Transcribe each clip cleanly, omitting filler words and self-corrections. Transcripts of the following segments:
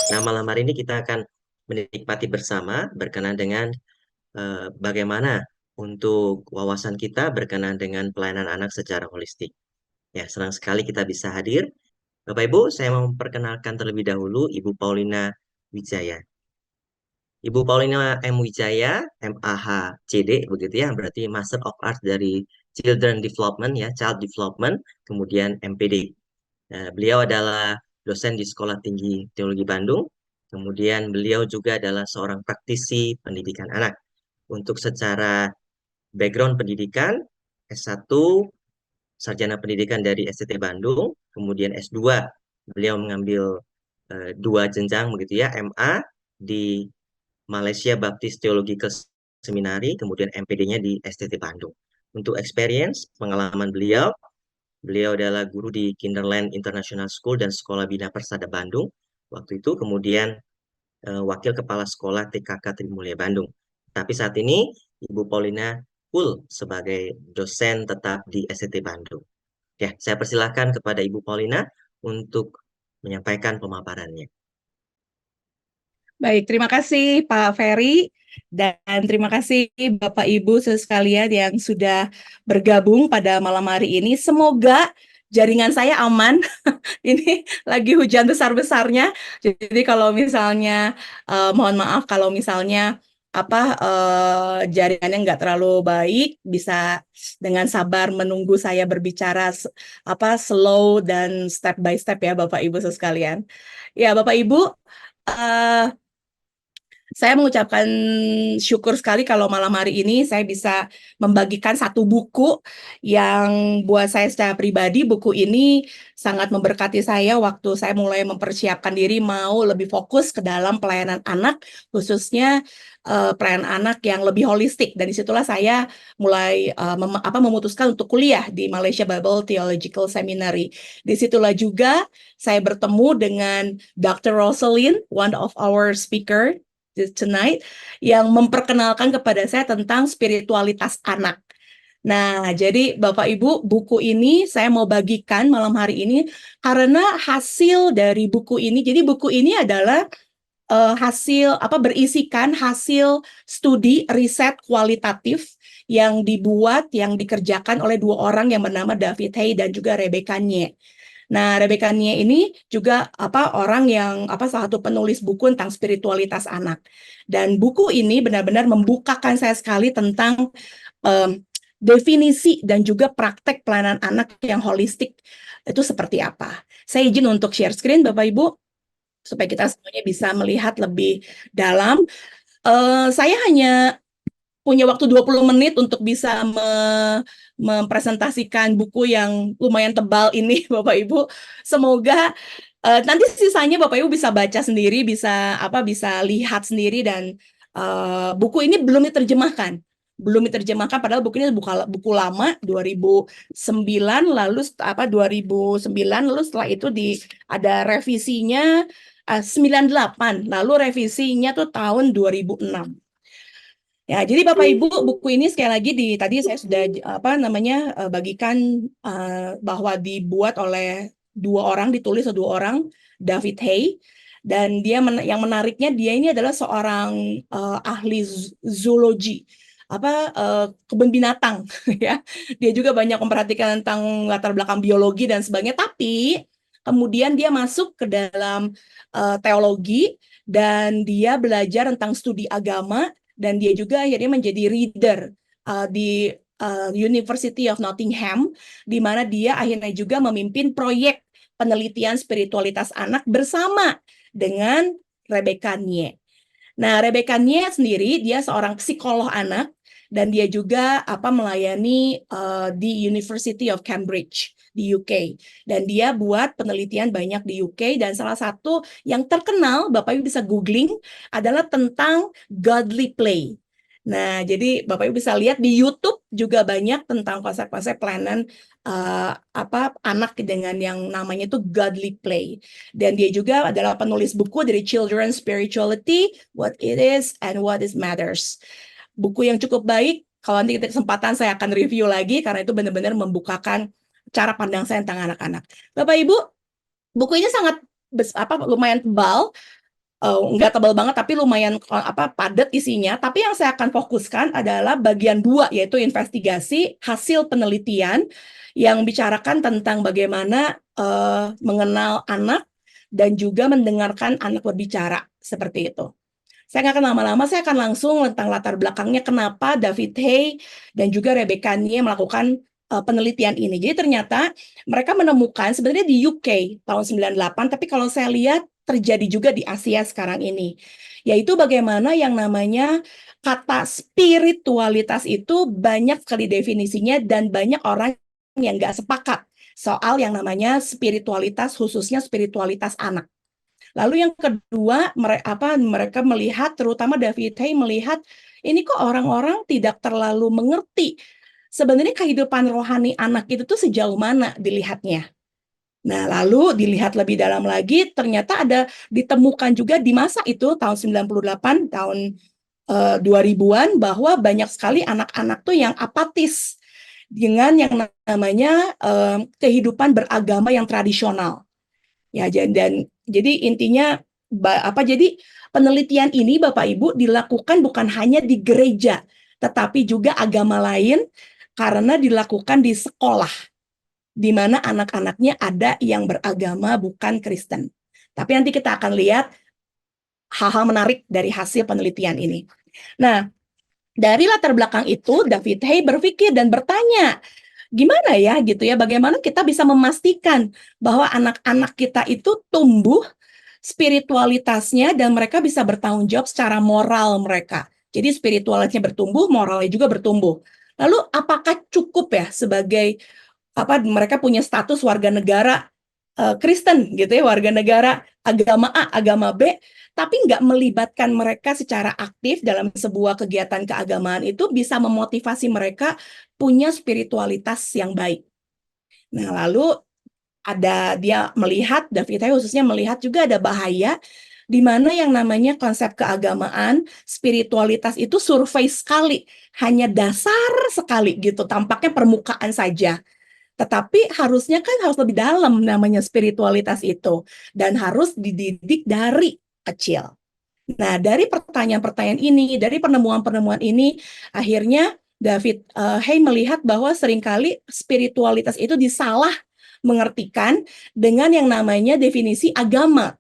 Nah, malam hari ini kita akan menikmati bersama berkenan dengan bagaimana untuk wawasan kita berkenan dengan pelayanan anak secara holistik. Ya, senang sekali kita bisa hadir. Bapak Ibu, saya mau memperkenalkan terlebih dahulu Ibu Paulina Wijaya. Ibu Paulina M. Wijaya, MAHCD, begitu ya, berarti Master of Arts dari Children Development, ya, Child Development, kemudian MPD. Nah, beliau adalah dosen di Sekolah Tinggi Teologi Bandung, kemudian beliau juga adalah seorang praktisi pendidikan anak. Untuk secara background pendidikan, S1 Sarjana Pendidikan dari STT Bandung, kemudian S2 beliau mengambil dua jenjang begitu ya, MA di Malaysia Baptist Theological Seminary, kemudian MPD-nya di STT Bandung. Untuk experience, pengalaman beliau, beliau adalah guru di Kinderland International School dan Sekolah Bina Persada Bandung. Waktu itu kemudian Wakil Kepala Sekolah TKK Trimulya Bandung. Tapi saat ini Ibu Paulina full sebagai dosen tetap di STT Bandung. Ya, saya persilahkan kepada Ibu Paulina untuk menyampaikan pemaparannya. Baik, terima kasih Pak Ferry dan terima kasih Bapak Ibu sekalian yang sudah bergabung pada malam hari ini. Semoga jaringan saya aman. Ini lagi hujan besar-besarnya. Jadi kalau misalnya mohon maaf kalau misalnya jaringannya nggak terlalu baik, bisa dengan sabar menunggu saya berbicara slow dan step by step ya Bapak Ibu sekalian. Ya Bapak Ibu, eh, saya mengucapkan syukur sekali kalau malam hari ini saya bisa membagikan satu buku yang buat saya secara pribadi, buku ini sangat memberkati saya waktu saya mulai mempersiapkan diri mau lebih fokus ke dalam pelayanan anak, khususnya pelayanan anak yang lebih holistik. Dan disitulah saya mulai memutuskan untuk kuliah di Malaysia Bible Theological Seminary. Disitulah juga saya bertemu dengan Dr. Rosalind, one of our speaker tonight, yang memperkenalkan kepada saya tentang spiritualitas anak. Nah, jadi Bapak Ibu, buku ini saya mau bagikan malam hari ini karena hasil dari buku ini. Jadi buku ini adalah berisikan hasil studi riset kualitatif yang dibuat, yang dikerjakan oleh dua orang yang bernama David Hay dan juga Rebecca Nye. Nah, Rebecca Nye ini juga orang yang salah satu penulis buku tentang spiritualitas anak. Dan buku ini benar-benar membukakan saya sekali tentang um, definisi dan juga praktek pelayanan anak yang holistik itu seperti apa. Saya izin untuk share screen Bapak Ibu supaya kita semuanya bisa melihat lebih dalam. Saya hanya punya waktu 20 menit untuk bisa mempresentasikan buku yang lumayan tebal ini Bapak Ibu. Semoga nanti sisanya Bapak Ibu bisa baca sendiri, bisa lihat sendiri dan buku ini belum diterjemahkan. Belum diterjemahkan padahal buku ini buku lama 2009 lalu 2009 lalu setelah itu ada revisinya 98 lalu revisinya tuh tahun 2006. Ya, jadi Bapak Ibu, buku ini sekali lagi tadi saya sudah bagikan bahwa dibuat oleh dua orang, ditulis oleh dua orang, David Hay, dan yang menariknya dia ini adalah seorang ahli zoologi, kebun binatang, ya. Dia juga banyak memperhatikan tentang latar belakang biologi dan sebagainya, tapi kemudian dia masuk ke dalam teologi dan dia belajar tentang studi agama dan dia juga akhirnya menjadi reader di University of Nottingham, di mana dia akhirnya juga memimpin proyek penelitian spiritualitas anak bersama dengan Rebecca Nye. Nah, Rebecca Nye sendiri dia seorang psikolog anak dan dia juga melayani di University of Cambridge di UK dan dia buat penelitian banyak di UK dan salah satu yang terkenal Bapak Ibu bisa googling adalah tentang godly play. Nah, jadi Bapak Ibu bisa lihat di YouTube juga banyak tentang konsep-konsep pelayanan anak dengan yang namanya itu godly play. Dan dia juga adalah penulis buku dari Children's Spirituality, What It Is and What It Matters. Buku yang cukup baik. Kalau nanti kita kesempatan saya akan review lagi karena itu benar-benar membukakan cara pandang saya tentang anak-anak. Bapak Ibu, buku ini sangat lumayan tebal. nggak tebal banget tapi lumayan padat isinya. Tapi yang saya akan fokuskan adalah bagian 2 yaitu investigasi hasil penelitian yang bicarakan tentang bagaimana mengenal anak dan juga mendengarkan anak berbicara seperti itu. Saya nggak akan lama-lama, saya akan langsung tentang latar belakangnya kenapa David Hay dan juga Rebecca Nie melakukan penelitian ini. Jadi ternyata mereka menemukan sebenarnya di UK tahun 98, tapi kalau saya lihat terjadi juga di Asia sekarang ini. Yaitu bagaimana yang namanya kata spiritualitas itu banyak sekali definisinya dan banyak orang yang nggak sepakat soal yang namanya spiritualitas, khususnya spiritualitas anak. Lalu yang kedua, mereka melihat, terutama David Hay melihat, ini kok orang-orang tidak terlalu mengerti sebenarnya kehidupan rohani anak itu tuh sejauh mana dilihatnya. Nah, lalu dilihat lebih dalam lagi, ternyata ada ditemukan juga di masa itu, tahun 98, tahun 2000-an, bahwa banyak sekali anak-anak tuh yang apatis dengan yang namanya kehidupan beragama yang tradisional. Ya, dan jadi intinya jadi penelitian ini Bapak Ibu dilakukan bukan hanya di gereja, tetapi juga agama lain karena dilakukan di sekolah di mana anak-anaknya ada yang beragama bukan Kristen. Tapi nanti kita akan lihat hal-hal menarik dari hasil penelitian ini. Nah, dari latar belakang itu David Hay berpikir dan bertanya, gimana ya gitu ya, bagaimana kita bisa memastikan bahwa anak-anak kita itu tumbuh spiritualitasnya dan mereka bisa bertanggung jawab secara moral mereka. Jadi spiritualitasnya bertumbuh, moralnya juga bertumbuh. Lalu apakah cukup ya sebagai mereka punya status warga negara Kristen gitu ya, warga negara agama A, agama B, tapi nggak melibatkan mereka secara aktif dalam sebuah kegiatan keagamaan itu bisa memotivasi mereka punya spiritualitas yang baik. Nah, lalu dia melihat, David Hay khususnya melihat juga ada bahaya di mana yang namanya konsep keagamaan, spiritualitas itu survei sekali, hanya dasar sekali gitu, tampaknya permukaan saja. Tetapi harusnya kan harus lebih dalam namanya spiritualitas itu dan harus dididik dari kecil. Nah, dari pertanyaan-pertanyaan ini, dari penemuan-penemuan ini, akhirnya David Hay melihat bahwa seringkali spiritualitas itu disalah mengertikan dengan yang namanya definisi agama.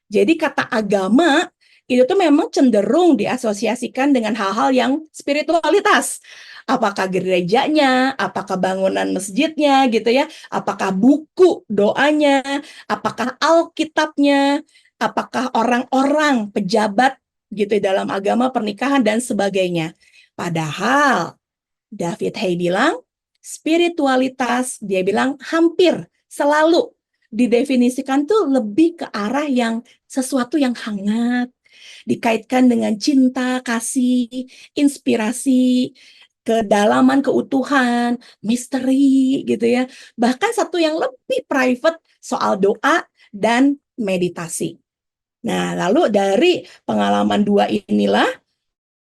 Jadi kata agama itu tuh memang cenderung diasosiasikan dengan hal-hal yang spiritualitas. Apakah gerejanya, apakah bangunan masjidnya gitu ya, apakah buku doanya, apakah Alkitabnya, apakah orang-orang pejabat gitu dalam agama pernikahan dan sebagainya. Padahal David Hay bilang spiritualitas, dia bilang hampir selalu didefinisikan tuh lebih ke arah yang sesuatu yang hangat, dikaitkan dengan cinta, kasih, inspirasi, kedalaman, keutuhan, misteri gitu ya. Bahkan satu yang lebih private soal doa dan meditasi. Nah, lalu dari pengalaman dua inilah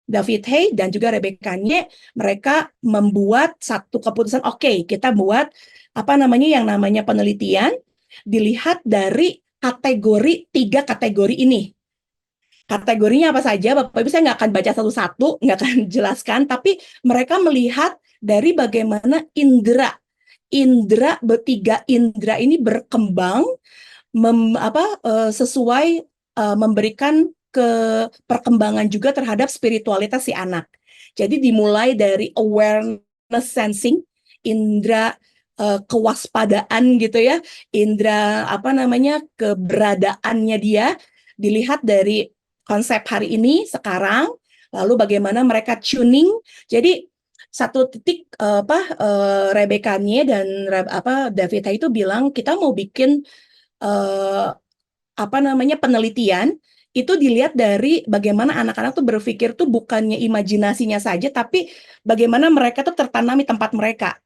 David Hay dan juga Rebecca Nye, mereka membuat satu keputusan, oke, kita buat yang namanya penelitian, dilihat dari tiga kategori ini. Kategorinya apa saja, Bapak Ibu saya nggak akan baca satu-satu, nggak akan jelaskan, tapi mereka melihat dari bagaimana tiga indera ini berkembang sesuai memberikan ke perkembangan juga terhadap spiritualitas si anak. Jadi dimulai dari awareness sensing, indera kewaspadaan gitu ya, indera keberadaannya dia dilihat dari konsep hari ini sekarang, lalu bagaimana mereka tuning. Jadi satu titik Rebecca Nye dan David Hay itu bilang kita mau bikin penelitian itu dilihat dari bagaimana anak-anak tuh berpikir tuh bukannya imajinasinya saja, tapi bagaimana mereka tuh tertanam di tempat mereka.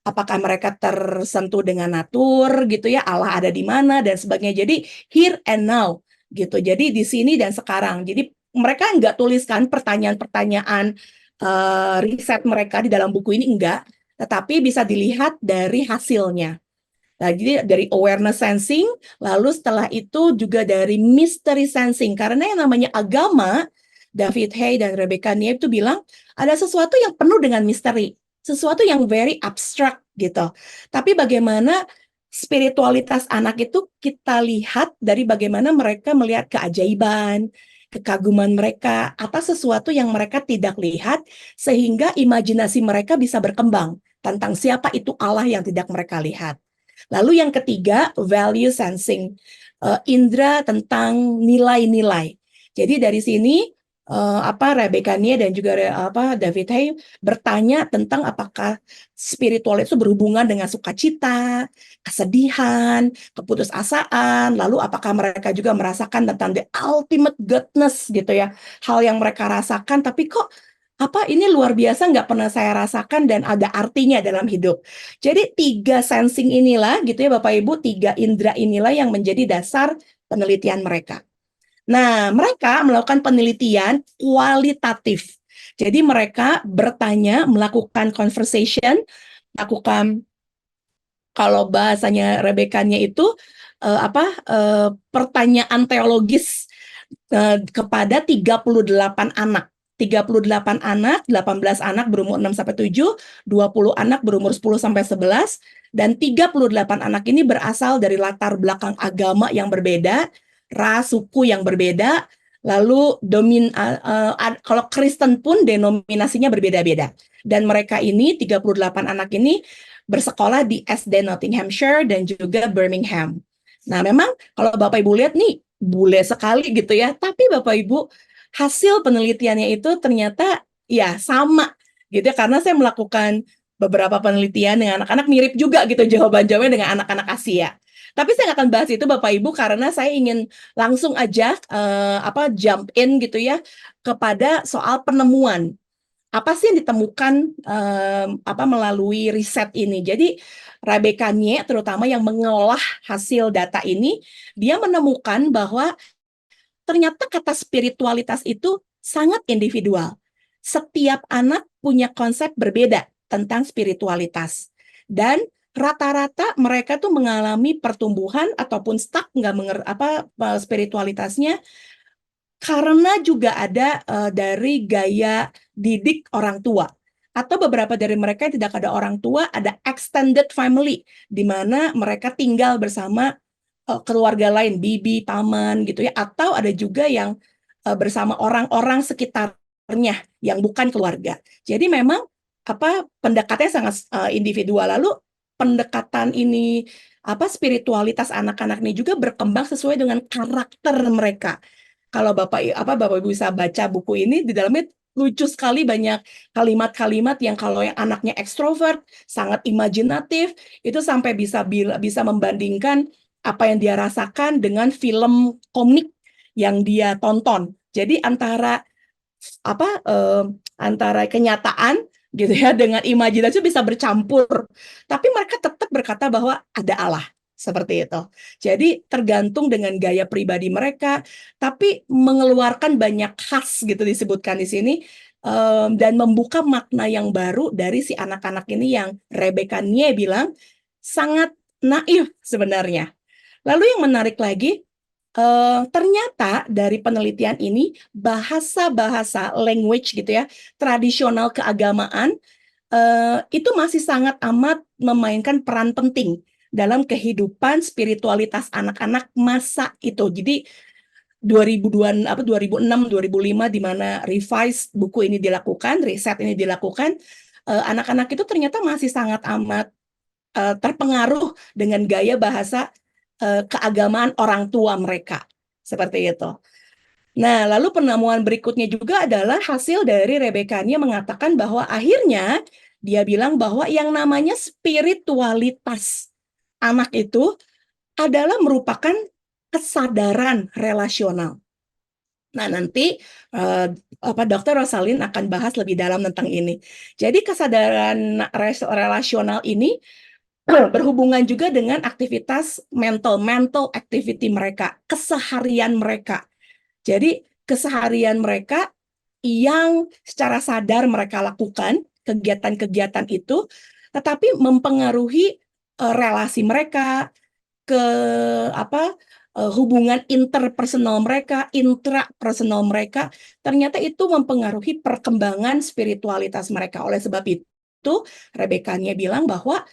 Apakah mereka tersentuh dengan natur gitu ya, Allah ada di mana dan sebagainya. Jadi here and now gitu. Jadi di sini dan sekarang. Jadi mereka nggak tuliskan pertanyaan-pertanyaan riset mereka di dalam buku ini enggak, tetapi bisa dilihat dari hasilnya. Nah, jadi dari awareness sensing, lalu setelah itu juga dari mystery sensing. Karena yang namanya agama, David Hay dan Rebecca Niep itu bilang ada sesuatu yang penuh dengan misteri, sesuatu yang very abstract gitu. Tapi bagaimana spiritualitas anak itu kita lihat dari bagaimana mereka melihat keajaiban, kekaguman mereka atas sesuatu yang mereka tidak lihat, sehingga imajinasi mereka bisa berkembang tentang siapa itu Allah yang tidak mereka lihat. Lalu yang ketiga, value sensing, indera tentang nilai-nilai. Jadi dari sini Rebecca Nia dan juga David Hay bertanya tentang apakah spiritual itu berhubungan dengan sukacita, kesedihan, keputusasaan, lalu apakah mereka juga merasakan tentang the ultimate goodness gitu ya, hal yang mereka rasakan tapi kok ini luar biasa nggak pernah saya rasakan dan ada artinya dalam hidup. Jadi 3 sensing inilah gitu ya Bapak Ibu, 3 indera inilah yang menjadi dasar penelitian mereka. Nah, mereka melakukan penelitian kualitatif. Jadi mereka bertanya, melakukan conversation, melakukan kalau bahasanya Rebekanya itu pertanyaan teologis kepada 38 anak. 38 anak, 18 anak berumur 6 sampai 7, 20 anak berumur 10 sampai 11, dan 38 anak ini berasal dari latar belakang agama yang berbeda, ras, suku yang berbeda, lalu kalau Kristen pun denominasinya berbeda-beda. Dan mereka ini, 38 anak ini, bersekolah di SD Nottinghamshire dan juga Birmingham. Nah, memang kalau Bapak Ibu lihat nih, bule sekali gitu ya, tapi Bapak Ibu hasil penelitiannya itu ternyata ya sama gitu ya, karena saya melakukan beberapa penelitian dengan anak-anak mirip juga gitu jawaban-jawabannya dengan anak-anak Asia. Tapi saya nggak akan bahas itu Bapak Ibu karena saya ingin langsung aja jump in gitu ya kepada soal penemuan. Apa sih yang ditemukan melalui riset ini. Jadi Rebecca Nye terutama yang mengolah hasil data ini, dia menemukan bahwa ternyata kata spiritualitas itu sangat individual. Setiap anak punya konsep berbeda tentang spiritualitas. Dan rata-rata mereka tuh mengalami pertumbuhan ataupun stuck spiritualitasnya karena juga ada dari gaya didik orang tua. Atau beberapa dari mereka yang tidak ada orang tua, ada extended family, di mana mereka tinggal bersama keluarga lain, bibi, paman gitu ya, atau ada juga yang bersama orang-orang sekitarnya yang bukan keluarga. Jadi memang pendekatannya sangat individual. Lalu pendekatan ini spiritualitas anak-anak ini juga berkembang sesuai dengan karakter mereka. Kalau Bapak Ibu bisa baca buku ini, di dalamnya lucu sekali, banyak kalimat-kalimat yang kalau yang anaknya ekstrovert, sangat imajinatif, itu sampai bisa membandingkan apa yang dia rasakan dengan film komik yang dia tonton. Jadi antara kenyataan gitu ya dengan imajinasi bisa bercampur. Tapi mereka tetap berkata bahwa ada Allah. Seperti itu. Jadi tergantung dengan gaya pribadi mereka, tapi mengeluarkan banyak khas gitu disebutkan di sini, dan membuka makna yang baru dari si anak-anak ini yang Rebecca Nye bilang sangat naif sebenarnya. Lalu yang menarik lagi, ternyata dari penelitian ini bahasa-bahasa language gitu ya, tradisional keagamaan, itu masih sangat amat memainkan peran penting dalam kehidupan spiritualitas anak-anak masa itu. Jadi 2006, 2005 di mana revise buku ini dilakukan, riset ini dilakukan, anak-anak itu ternyata masih sangat amat terpengaruh dengan gaya bahasa keagamaan orang tua mereka. Seperti itu. Nah, lalu penemuan berikutnya juga adalah hasil dari Rebecca Nia mengatakan bahwa akhirnya dia bilang bahwa yang namanya spiritualitas anak itu adalah merupakan kesadaran relasional. Nah, nanti Dr. Rosalind akan bahas lebih dalam tentang ini. Jadi kesadaran relasional ini berhubungan juga dengan aktivitas mental activity mereka, keseharian mereka. Jadi keseharian mereka yang secara sadar mereka lakukan kegiatan-kegiatan itu, tetapi mempengaruhi relasi mereka, ke apa hubungan interpersonal mereka, intrapersonal mereka, ternyata itu mempengaruhi perkembangan spiritualitas mereka. Oleh sebab itu, Rebekanya bilang bahwa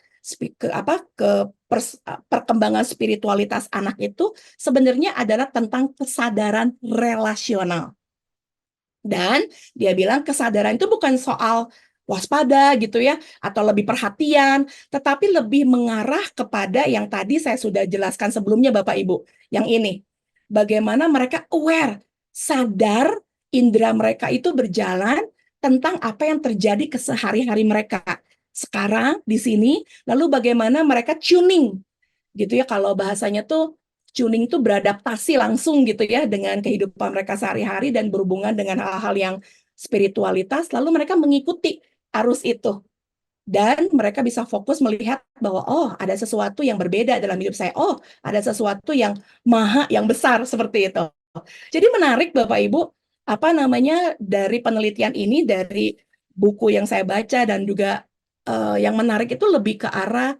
perkembangan spiritualitas anak itu sebenarnya adalah tentang kesadaran relasional. Dan dia bilang kesadaran itu bukan soal waspada gitu ya, atau lebih perhatian, tetapi lebih mengarah kepada yang tadi saya sudah jelaskan sebelumnya Bapak Ibu, yang ini. Bagaimana mereka aware, sadar indera mereka itu berjalan tentang apa yang terjadi kesehari-hari mereka. Sekarang di sini, lalu bagaimana mereka tuning gitu ya, kalau bahasanya tuh tuning tuh beradaptasi langsung gitu ya dengan kehidupan mereka sehari-hari dan berhubungan dengan hal-hal yang spiritualitas, lalu mereka mengikuti arus itu dan mereka bisa fokus melihat bahwa oh ada sesuatu yang berbeda dalam hidup saya, oh ada sesuatu yang maha yang besar seperti itu. Jadi menarik Bapak Ibu, apa namanya dari penelitian ini dari buku yang saya baca dan juga yang menarik itu lebih ke arah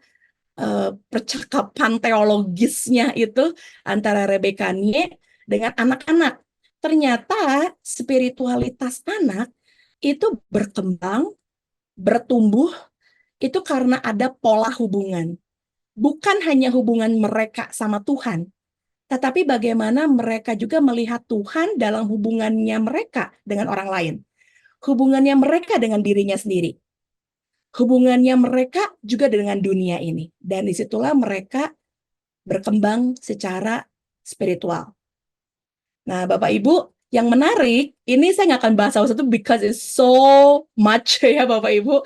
percakapan teologisnya itu antara Rebecca Nye dengan anak-anak. Ternyata spiritualitas anak itu berkembang, bertumbuh, itu karena ada pola hubungan. Bukan hanya hubungan mereka sama Tuhan, tetapi bagaimana mereka juga melihat Tuhan dalam hubungannya mereka dengan orang lain. Hubungannya mereka dengan dirinya sendiri. Hubungannya mereka juga dengan dunia ini. Dan disitulah mereka berkembang secara spiritual. Nah, Bapak Ibu, yang menarik, ini saya nggak akan bahas salah satu because it's so much ya Bapak Ibu.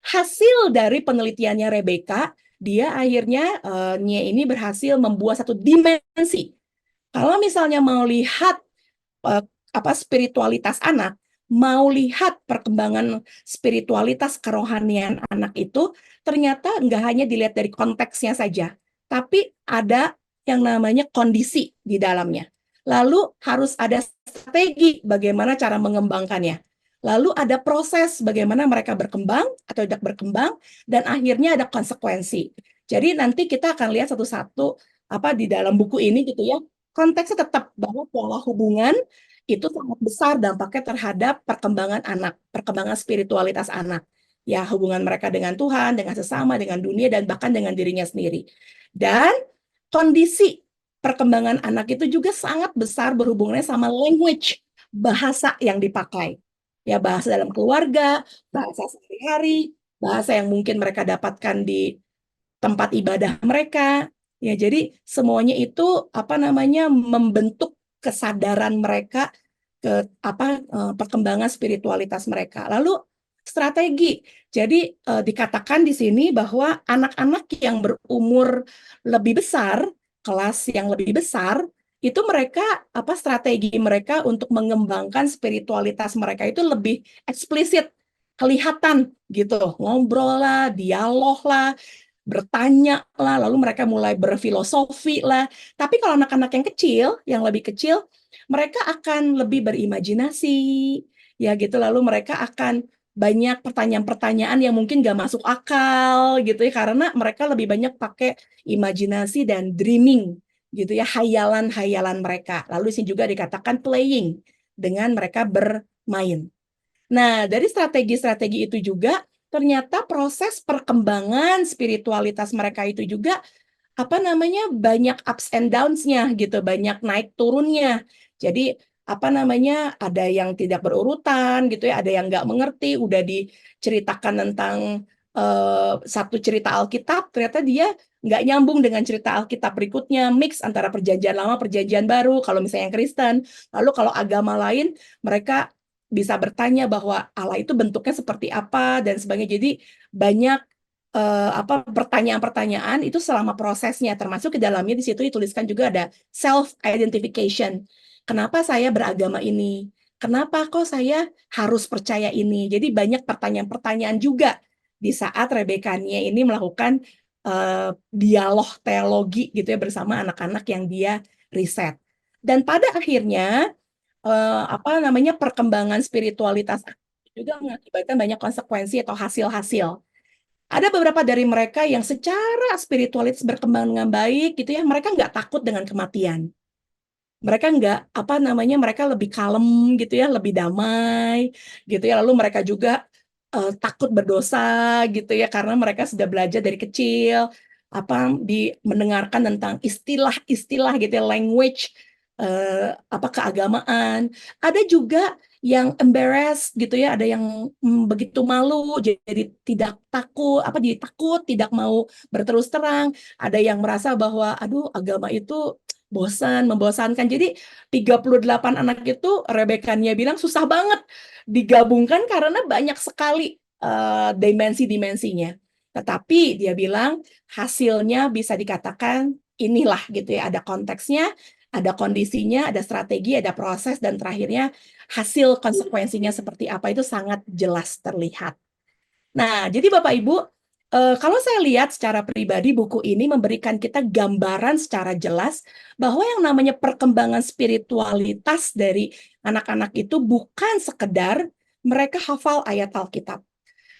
Hasil dari penelitiannya Rebecca, dia akhirnya Nye ini berhasil membuat satu dimensi. Kalau misalnya mau lihat uh, spiritualitas anak, mau lihat perkembangan spiritualitas kerohanian anak itu, ternyata nggak hanya dilihat dari konteksnya saja, tapi ada yang namanya kondisi di dalamnya. Lalu harus ada strategi bagaimana cara mengembangkannya. Lalu ada proses bagaimana mereka berkembang atau tidak berkembang, dan akhirnya ada konsekuensi. Jadi nanti kita akan lihat satu-satu di dalam buku ini gitu ya, konteksnya tetap bahwa pola hubungan itu sangat besar dampaknya terhadap perkembangan anak, perkembangan spiritualitas anak. Ya, hubungan mereka dengan Tuhan, dengan sesama, dengan dunia, dan bahkan dengan dirinya sendiri. Dan kondisi perkembangan anak itu juga sangat besar berhubungannya sama language, bahasa yang dipakai. Ya, bahasa dalam keluarga, bahasa sehari-hari, bahasa yang mungkin mereka dapatkan di tempat ibadah mereka. Ya, jadi semuanya itu membentuk kesadaran mereka ke perkembangan spiritualitas mereka. Lalu strategi. Jadi dikatakan di sini bahwa anak-anak yang berumur lebih besar, kelas yang lebih besar, itu mereka strategi mereka untuk mengembangkan spiritualitas mereka itu lebih eksplisit, kelihatan gitu, ngobrol lah, dialog lah, bertanya lah, lalu mereka mulai berfilosofi lah. Tapi kalau anak-anak yang kecil, yang lebih kecil, mereka akan lebih berimajinasi, ya gitu. Lalu mereka akan banyak pertanyaan-pertanyaan yang mungkin gak masuk akal gitu ya, karena mereka lebih banyak pakai imajinasi dan dreaming gitu ya, hayalan-hayalan mereka. Lalu di sini juga dikatakan playing, dengan mereka bermain. Nah, dari strategi-strategi itu juga ternyata proses perkembangan spiritualitas mereka itu juga banyak ups and downs-nya gitu, banyak naik turunnya. Jadi ada yang tidak berurutan gitu ya, ada yang nggak mengerti, udah diceritakan tentang satu cerita Alkitab, ternyata dia nggak nyambung dengan cerita Alkitab berikutnya, mix antara perjanjian lama, perjanjian baru, kalau misalnya yang Kristen. Lalu kalau agama lain, mereka bisa bertanya bahwa Allah itu bentuknya seperti apa dan sebagainya. Jadi banyak pertanyaan-pertanyaan itu selama prosesnya, termasuk ke dalamnya di situ dituliskan juga ada self identification. Kenapa saya beragama ini? Kenapa kok saya harus percaya ini? Jadi banyak pertanyaan-pertanyaan juga di saat Rebekanya ini melakukan dialog teologi gitu ya bersama anak-anak yang dia riset. Dan pada akhirnya perkembangan spiritualitas juga mengakibatkan banyak konsekuensi atau hasil-hasil. Ada beberapa dari mereka yang secara spiritualis berkembang dengan baik gitu ya, mereka nggak takut dengan kematian. Mereka nggak, apa namanya, mereka lebih kalem gitu ya, lebih damai gitu ya. Lalu mereka juga takut berdosa gitu ya, karena mereka sudah belajar dari kecil mendengarkan tentang istilah-istilah gitu ya, language keagamaan. Ada juga yang embarrassed gitu ya, ada yang begitu malu jadi tidak takut, jadi takut tidak mau berterus terang. Ada yang merasa bahwa aduh, agama itu membosankan. Jadi 38 anak itu, Rebekanya bilang susah banget digabungkan karena banyak sekali dimensi-dimensinya. Tetapi dia bilang hasilnya bisa dikatakan inilah gitu ya, ada konteksnya, ada kondisinya, ada strategi, ada proses, dan terakhirnya hasil konsekuensinya seperti apa itu sangat jelas terlihat. Nah, jadi Bapak Ibu, kalau saya lihat secara pribadi, buku ini memberikan kita gambaran secara jelas bahwa yang namanya perkembangan spiritualitas dari anak-anak itu bukan sekedar mereka hafal ayat Alkitab.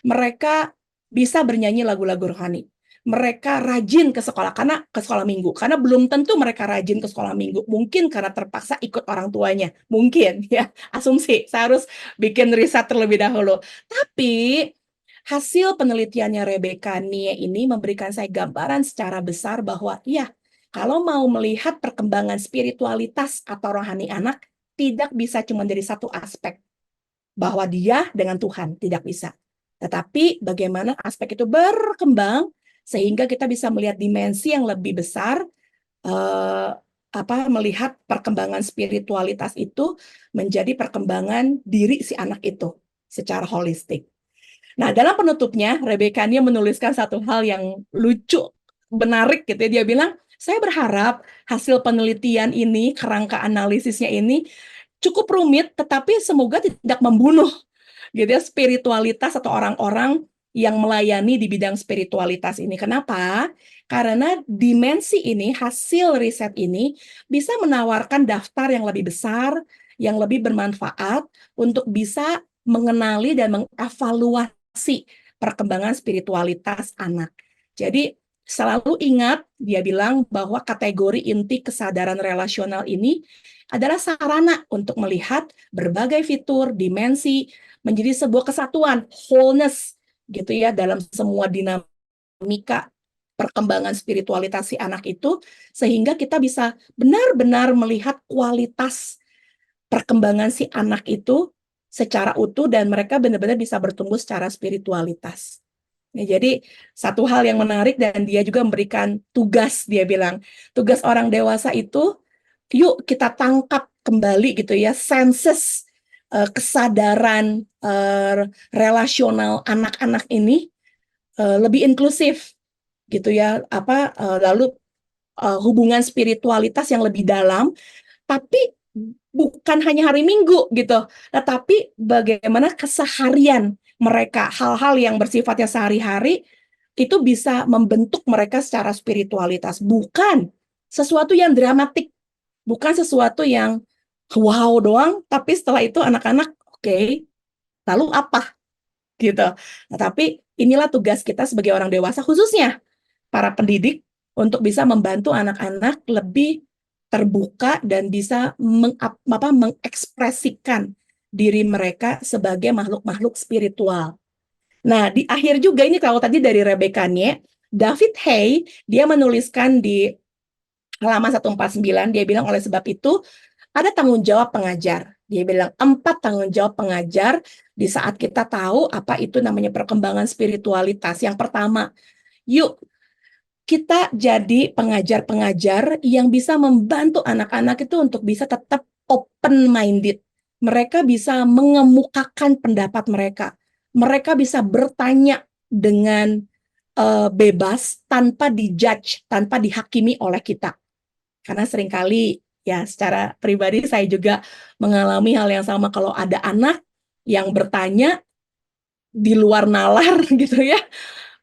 Mereka bisa bernyanyi lagu-lagu rohani. Mereka rajin ke sekolah, ke sekolah minggu. Karena belum tentu mereka rajin ke sekolah minggu. Mungkin karena terpaksa ikut orang tuanya. Mungkin, ya. Asumsi, saya harus bikin riset terlebih dahulu. Tapi hasil penelitiannya Rebecca Nie ini memberikan saya gambaran secara besar bahwa ya, kalau mau melihat perkembangan spiritualitas atau rohani anak, tidak bisa cuma dari satu aspek, bahwa dia dengan Tuhan, tidak bisa. Tetapi bagaimana aspek itu berkembang sehingga kita bisa melihat dimensi yang lebih besar, melihat perkembangan spiritualitas itu menjadi perkembangan diri si anak itu secara holistik. Nah, dalam penutupnya, Rebecca ini menuliskan satu hal yang lucu, menarik gitu ya. Dia bilang, saya berharap hasil penelitian ini, kerangka analisisnya ini cukup rumit, tetapi semoga tidak membunuh gitu ya spiritualitas atau orang-orang yang melayani di bidang spiritualitas ini. Kenapa? Karena dimensi ini, hasil riset ini bisa menawarkan daftar yang lebih besar, yang lebih bermanfaat untuk bisa mengenali dan mengevaluasi perkembangan spiritualitas anak. Jadi selalu ingat, dia bilang bahwa kategori inti kesadaran relasional ini adalah sarana untuk melihat berbagai fitur, dimensi, menjadi sebuah kesatuan, wholeness, gitu ya, dalam semua dinamika perkembangan spiritualitas si anak itu, sehingga kita bisa benar-benar melihat kualitas perkembangan si anak itu secara utuh, dan mereka benar-benar bisa bertumbuh secara spiritualitas. Ya, jadi satu hal yang menarik, dan dia juga memberikan tugas, dia bilang, tugas orang dewasa itu, yuk kita tangkap kembali gitu ya, senses kesadaran relasional anak-anak ini lebih inklusif gitu ya, lalu hubungan spiritualitas yang lebih dalam, tapi bukan hanya hari Minggu gitu, tetapi bagaimana keseharian mereka, hal-hal yang bersifatnya sehari-hari itu bisa membentuk mereka secara spiritualitas, bukan sesuatu yang dramatik, bukan sesuatu yang wow doang, tapi setelah itu anak-anak oke, lalu apa gitu. Nah, tapi inilah tugas kita sebagai orang dewasa, khususnya para pendidik, untuk bisa membantu anak-anak lebih terbuka dan bisa mengekspresikan diri mereka sebagai makhluk-makhluk spiritual. Nah, di akhir juga ini, kalau tadi dari Rebecca Nie, David Hay, dia menuliskan di halaman 149, dia bilang, oleh sebab itu ada tanggung jawab pengajar. Dia bilang 4 tanggung jawab pengajar di saat kita tahu apa itu namanya perkembangan spiritualitas. Yang pertama, yuk kita jadi pengajar-pengajar yang bisa membantu anak-anak itu untuk bisa tetap open-minded. Mereka bisa mengemukakan pendapat mereka. Mereka bisa bertanya dengan bebas, tanpa dijudge, tanpa dihakimi oleh kita. Karena seringkali, ya secara pribadi saya juga mengalami hal yang sama, kalau ada anak yang bertanya di luar nalar gitu ya.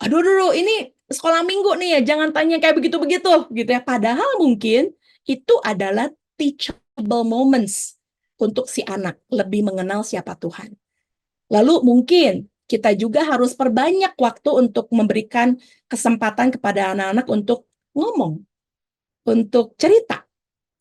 Aduh, ini sekolah minggu nih ya, jangan tanya kayak begitu-begitu gitu ya. Padahal mungkin itu adalah teachable moments untuk si anak lebih mengenal siapa Tuhan. Lalu mungkin kita juga harus perbanyak waktu untuk memberikan kesempatan kepada anak-anak untuk ngomong, untuk cerita.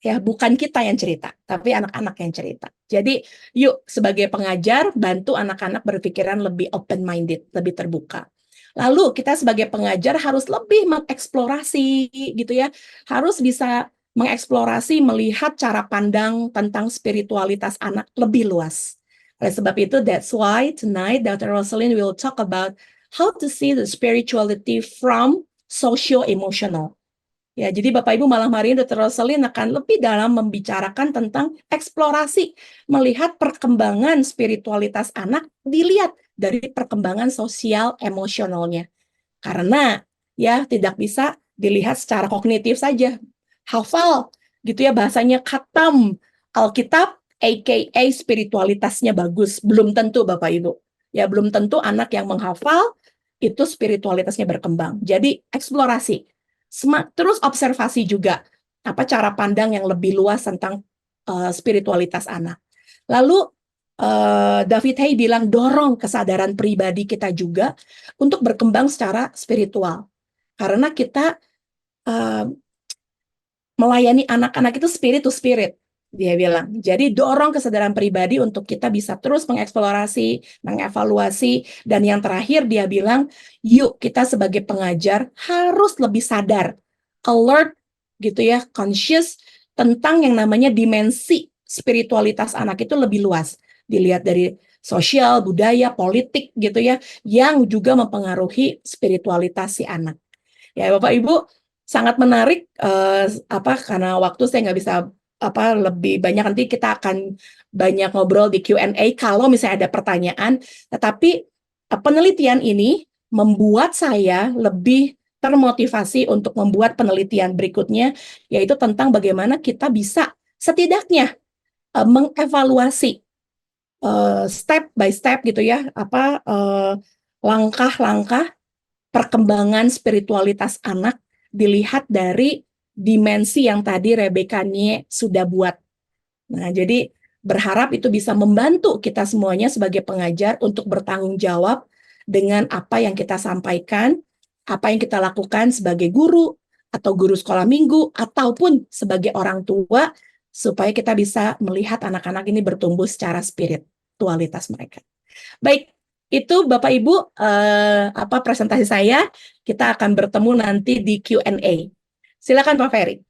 Ya, bukan kita yang cerita, tapi anak-anak yang cerita. Jadi, yuk sebagai pengajar bantu anak-anak berpikiran lebih open-minded, lebih terbuka. Lalu kita sebagai pengajar harus lebih mengeksplorasi gitu ya, harus bisa mengeksplorasi, melihat cara pandang tentang spiritualitas anak lebih luas. Oleh sebab itu, that's why tonight Dr. Rosalind will talk about how to see the spirituality from socio-emotional. Ya, jadi Bapak Ibu malam hari ini Dr. Rosalind akan lebih dalam membicarakan tentang eksplorasi, melihat perkembangan spiritualitas anak dilihat dari perkembangan sosial emosionalnya. Karena ya tidak bisa dilihat secara kognitif saja. Hafal gitu ya, bahasanya khatam Alkitab, aka spiritualitasnya bagus. Belum tentu Bapak Ibu. Ya, belum tentu anak yang menghafal itu spiritualitasnya berkembang. Jadi eksplorasi. Terus observasi juga apa cara pandang yang lebih luas tentang spiritualitas anak. Lalu David Hay bilang dorong kesadaran pribadi kita juga untuk berkembang secara spiritual. Karena kita melayani anak-anak itu spirit to spirit, dia bilang. Jadi dorong kesadaran pribadi untuk kita bisa terus mengeksplorasi, mengevaluasi, dan yang terakhir dia bilang, yuk kita sebagai pengajar harus lebih sadar, alert gitu ya, conscious tentang yang namanya dimensi spiritualitas anak itu lebih luas. Dilihat dari sosial, budaya, politik gitu ya, yang juga mempengaruhi spiritualitas si anak. Ya, Bapak Ibu, sangat menarik karena waktu saya nggak bisa lebih banyak, nanti kita akan banyak ngobrol di Q&A kalau misalnya ada pertanyaan. Tetapi penelitian ini membuat saya lebih termotivasi untuk membuat penelitian berikutnya, yaitu tentang bagaimana kita bisa setidaknya mengevaluasi step by step gitu ya, langkah-langkah perkembangan spiritualitas anak dilihat dari dimensi yang tadi Rebecca Nie sudah buat. Nah, jadi berharap itu bisa membantu kita semuanya sebagai pengajar untuk bertanggung jawab dengan apa yang kita sampaikan, apa yang kita lakukan sebagai guru atau guru sekolah minggu ataupun sebagai orang tua supaya kita bisa melihat anak-anak ini bertumbuh secara spiritualitas mereka. Baik, itu Bapak Ibu presentasi saya. Kita akan bertemu nanti di Q&A. Silakan Pak Ferry.